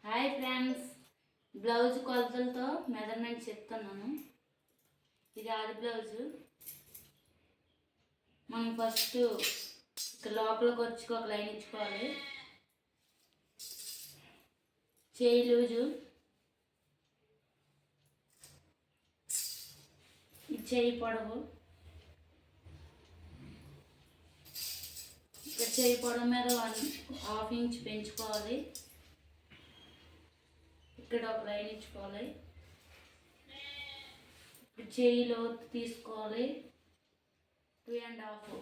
Hi friends, blouse కొలతలతో measurement చెప్తున్నాను. ఇది ఆది బ్లౌజు. మనం ఫస్ట్ ఇక్కడ లోపలికి వచ్చి ఒక లైన్ ఇచ్చుకోవాలి. చేయి లూజు, ఈ చేయి పొడవు, ఇక్కడ చేయి పొడవు మీద 1.5 ఇంచ్ పెంచుకోవాలి. ఇక్కడ ఒక లైన్ ఇచ్చుకోవాలి. చేయి లోతు తీసుకోవాలి 2.5.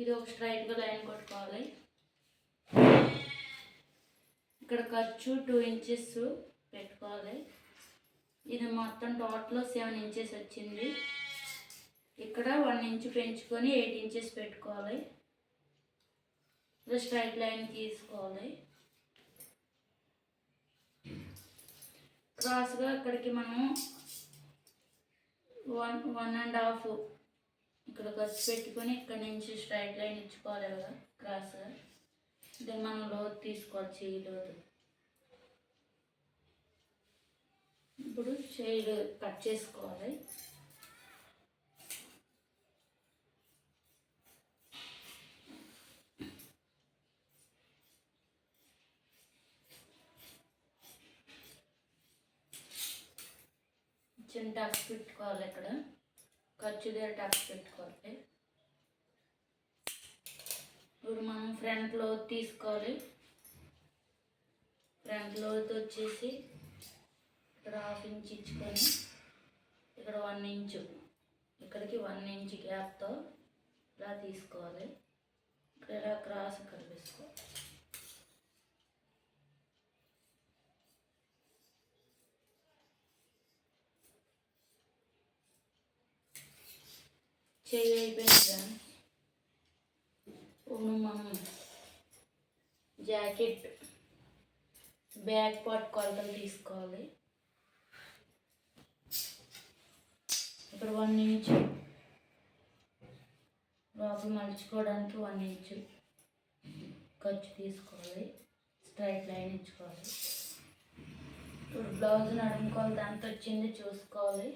ఇది ఒక స్ట్రైట్గా లైన్ కొట్టుకోవాలి. ఇక్కడ ఖర్చు 2 ఇంచెస్ పెట్టుకోవాలి. ఇది మొత్తం టోటల్ 7 ఇంచెస్ వచ్చింది. ఇక్కడ 1 ఇంచ్ పెంచుకొని 8 ఇంచెస్ పెట్టుకోవాలి. స్ట్రైట్ లైన్ తీసుకోవాలి. క్రాస్గా ఇక్కడికి మనం 1.5 ఇక్కడ ఖర్చు పెట్టుకొని ఇక్కడ నుంచి స్ట్రైట్ లైన్ ఇచ్చుకోవాలి కదా క్రాస్గా. ఇది మనం లోతు తీసుకోవాలి, చేయి లోతు. ఇప్పుడు చేయి కట్ చేసుకోవాలి. చిన్న టక్స్ పెట్టుకోవాలి. ఇక్కడ ఖర్చు దగ్గర టక్స్ పెట్టుకోవాలి. ఇప్పుడు మనం ఫ్రంట్ లోతు తీసుకోవాలి. ఫ్రంట్ లోతు వచ్చేసి ఇక్కడ 1/2 ఇంచ్ ఇచ్చుకొని ఇక్కడ 1 ఇంచు, ఇక్కడికి 1 ఇంచ్ గ్యాప్తో ఇలా తీసుకోవాలి. ఇక్కడ ఇలా క్రాస్ కలిపేసుకోవాలి. చేయి అయిపోయిందా? ఇప్పుడు మనం జాకెట్ బ్యాక్ పార్ట్ కొలతలు తీసుకోవాలి. ఇక్కడ 1 ఇంచ్ లోపల మలుచుకోవడానికి 1 ఇంచ్ ఖర్చు తీసుకోవాలి. స్ట్రైట్ లైన్ ఇచ్చుకోవాలి. ఇప్పుడు బ్లౌజ్ నడుము కొలత ఎంత వచ్చింది చూసుకోవాలి.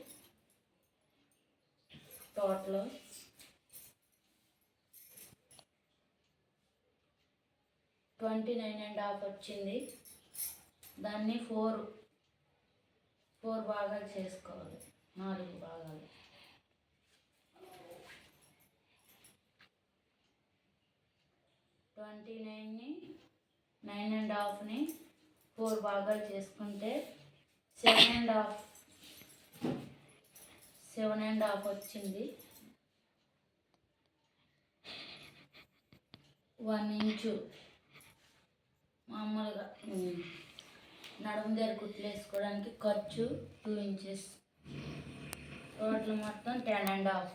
టోటల్ 29.5 వచ్చింది. దాన్ని 4 భాగాలు చేసుకోవాలి. 4 భాగాలు. 29ని 9.5ని 4 భాగాలు చేసుకుంటే 7.5 వచ్చింది. 1 ఇంచు మామూలుగా నడుము దగ్గర కుట్లు వేసుకోవడానికి ఖర్చు 2 ఇంచెస్. టోటల్ మొత్తం 10.5.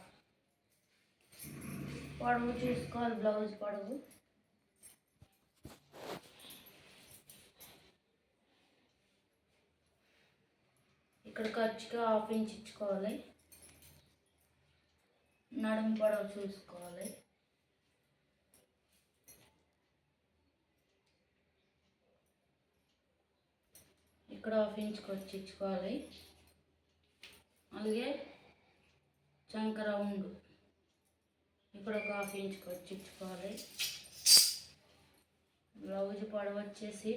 పొడవు చూసుకోవాలి. బ్లౌజ్ పొడవు ఇక్కడ ఖర్చుగా 1/2 ఇంచ్ ఇచ్చుకోవాలి. నడుము పొడవు చూసుకోవాలి. ఇక్కడ 1/2 ఇంచ్ ఖర్చు ఇచ్చుకోవాలి. అలాగే చంక రౌండ్ ఇక్కడ ఒక 1/2 ఇంచ్ ఖర్చు ఇచ్చుకోవాలి. బ్లౌజ్ పొడవు వచ్చేసి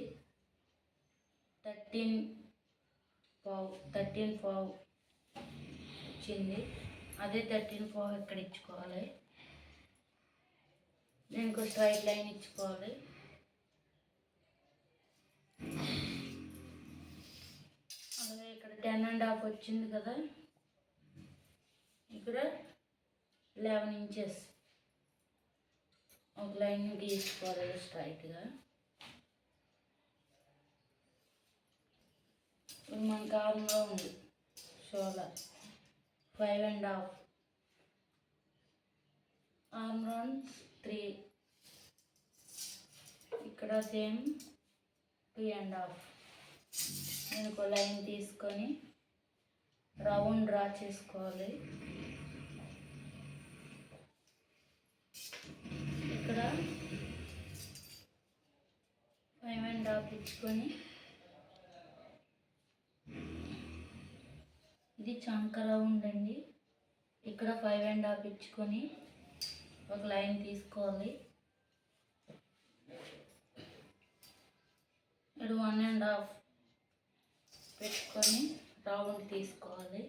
13.5 వచ్చింది. అదే 13.5 ఇక్కడ ఇచ్చుకోవాలి. దీనికి స్ట్రైట్ లైన్ ఇచ్చుకోవాలి. అలాగే ఇక్కడ 10.5 వచ్చింది కదా, ఇక్కడ 11 ఇంచెస్ ఒక లైన్ గీసుకోవాలి స్ట్రైట్గా. మనకు ఆర్మ్లో ఉంది షోల్డర్ 5.5, ఆర్మ్ రౌండ్ 3, ఇక్కడ సేమ్ 2.5. నేను ఒక లైన్ తీసుకొని రౌండ్ డ్రా చేసుకోవాలి. ఇక్కడ 5.5 ఇచ్చుకొని ఇది చంక రౌండ్ అండి. ఇక్కడ 5.5 ఇచ్చుకొని ఒక లైన్ తీసుకోవాలి. ఇక్కడ 1.5 పెట్టుకొని రౌండ్ తీసుకోవాలి.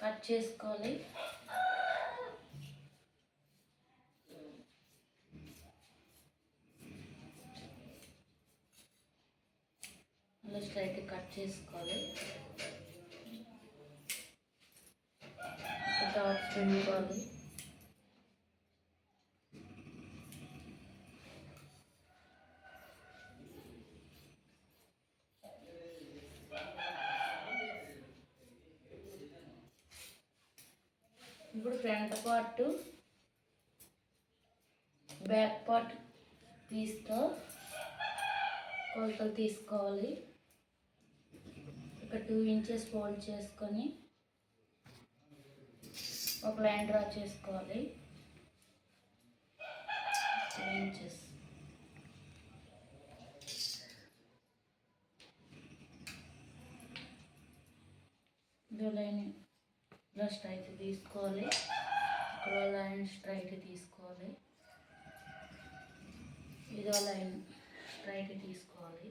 కట్ చేసుకోవాలి. అలా స్ట్రైట్ కట్ చేసుకోవాలి. డాట్స్ పెట్టుకోవాలి. ఇప్పుడు ఫ్రంట్ పార్ట్ బ్యాక్ పార్ట్ పీస్తో కొలతలు తీసుకోవాలి. ఇక్కడ 2 ఇంచెస్ ఫోల్డ్ చేసుకొని ఒక లైన్ డ్రా చేసుకోవాలి. 2 ఇంచెస్ ఇదో లైన్ ఇలా స్ట్రైట్ తీసుకోవాలి. ఇక్కడ లైన్ స్ట్రైట్ తీసుకోవాలి. ఇదో లైన్ స్ట్రైట్ తీసుకోవాలి.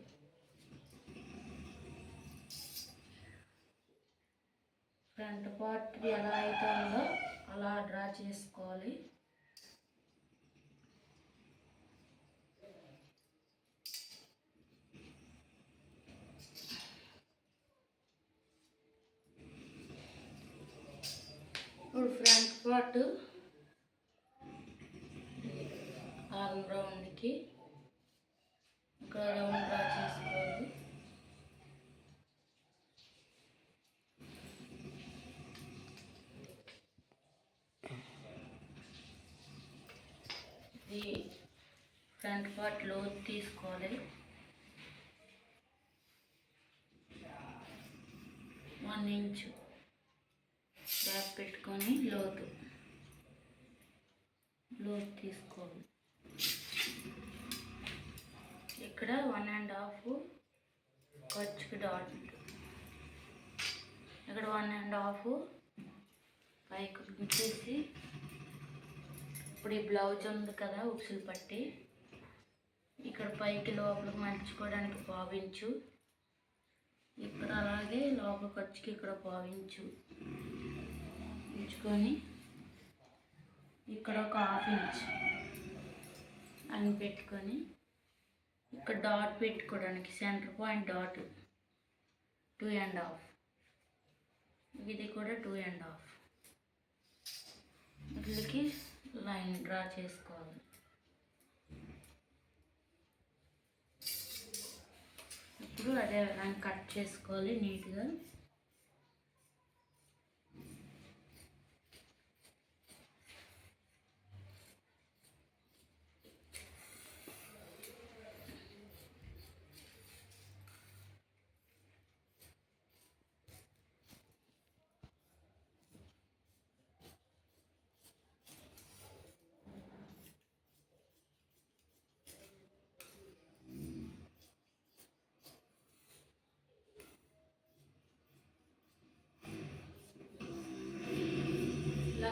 ఫ్రంట్ పార్ట్ ఎలా అయితే ఉందో అలా డ్రా చేసుకోవాలి. ఇప్పుడు ఫ్రంట్ పార్ట్ ఆర్మ్ రౌండ్కి ఇక్కడ రౌండ్ డ్రా చేసుకోవాలి. ఇది ఫ్రంట్ పార్ట్ లోతు తీసుకోవాలి. 1 ఇంచు గ్యాప్ పెట్టుకొని లోతు తీసుకోవాలి. ఇక్కడ 1.5 ఖర్చుకి డాట్, ఇక్కడ 1.5 పైకి ఉంచేసి ఇప్పుడు ఈ బ్లౌజ్ ఉంది కదా ఉక్సులు పట్టి ఇక్కడ పైకి లోపలికి మలుచుకోవడానికి పావించు, ఇక్కడ అలాగే లోపల ఖర్చుకి ఇక్కడ పావించు ఉంచుకొని ఇక్కడ ఒక 1/2 ఇంచ్ అని పెట్టుకొని ఇక్కడ డాట్ పెట్టుకోవడానికి సెంటర్ పాయింట్ డాట్ 2.5, ఇది కూడా 2.5 వీటికి లైన్ డ్రా చేసుకోవాలి. ఇప్పుడు అదే విధంగా కట్ చేసుకోవాలి నీట్గా.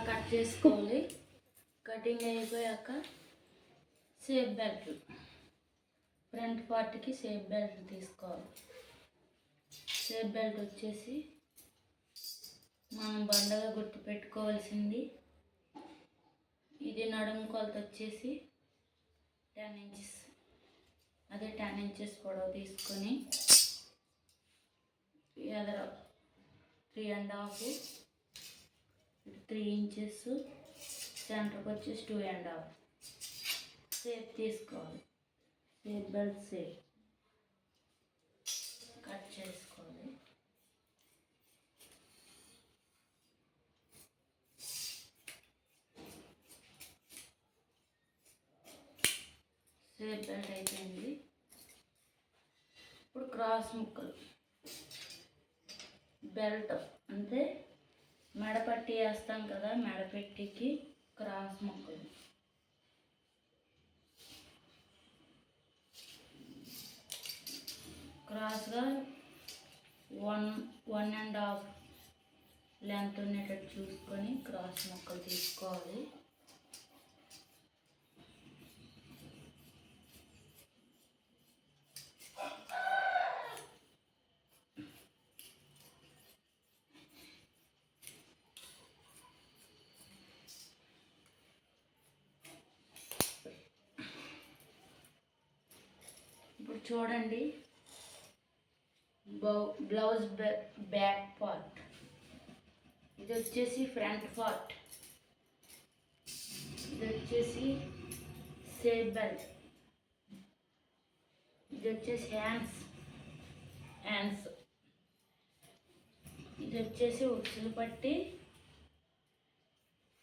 కట్ చేసుకోవాలి. కటింగ్ అయిపోయాక షేప్ బెల్ట్, ఫ్రంట్ పార్ట్కి షేప్ బెల్ట్ తీసుకోవాలి. షేప్ బెల్ట్ వచ్చేసి మనం బండగా గుర్తు పెట్టుకోవాల్సింది ఇది. నడుము కొలత వచ్చేసి 10 ఇంచెస్, అదే 10 ఇంచెస్ పొడవు తీసుకొని ఎదర 3.5, 3 ఇంచెస్, సెంటర్కి వచ్చేసి 2.5 షేప్ తీసుకోవాలి. షేప్ బెల్ట్ షేప్ కట్ చేసుకోవాలి. షేప్ బెల్ట్ అయిపోయింది. ఇప్పుడు క్రాస్ ముక్కలు బెల్ట్ అంటే మెడపట్టి వేస్తాం కదా, మెడపెట్టికి క్రాస్ ముక్కలు. క్రాస్గా 1.5 లెంత్ ఉండేటట్టు చూసుకొని క్రాస్ ముక్కలు తీసుకోవాలి. ఇప్పుడు చూడండి, బ్లౌజ్ బ్యాక్ పార్ట్, ఇది వచ్చేసి ఫ్రంట్ పార్ట్, ఇది వచ్చేసి సేఫ్ బెల్ట్, ఇది వచ్చేసి హ్యాండ్స్, ఇది వచ్చేసి ఉక్సులు పట్టి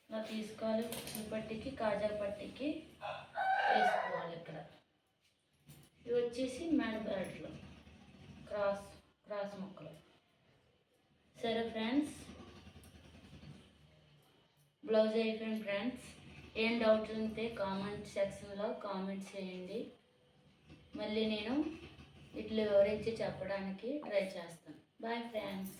ఇలా తీసుకోవాలి. ఉక్సులు పట్టికి కాజా పట్టికి వేసుకోవాలి. ఇక్కడ ఇవి వచ్చేసి మెడ బెల్ట్లు క్రాస్ ముక్కలు. సరే ఫ్రెండ్స్, బ్లౌజ్ అయిపోయింది ఫ్రెండ్స్. ఏం డౌట్ ఉంటే కామెంట్ సెక్షన్లో కామెంట్ చేయండి. మళ్ళీ నేను ఇట్లా వివరించి చెప్పడానికి ట్రై చేస్తాను. Bye friends.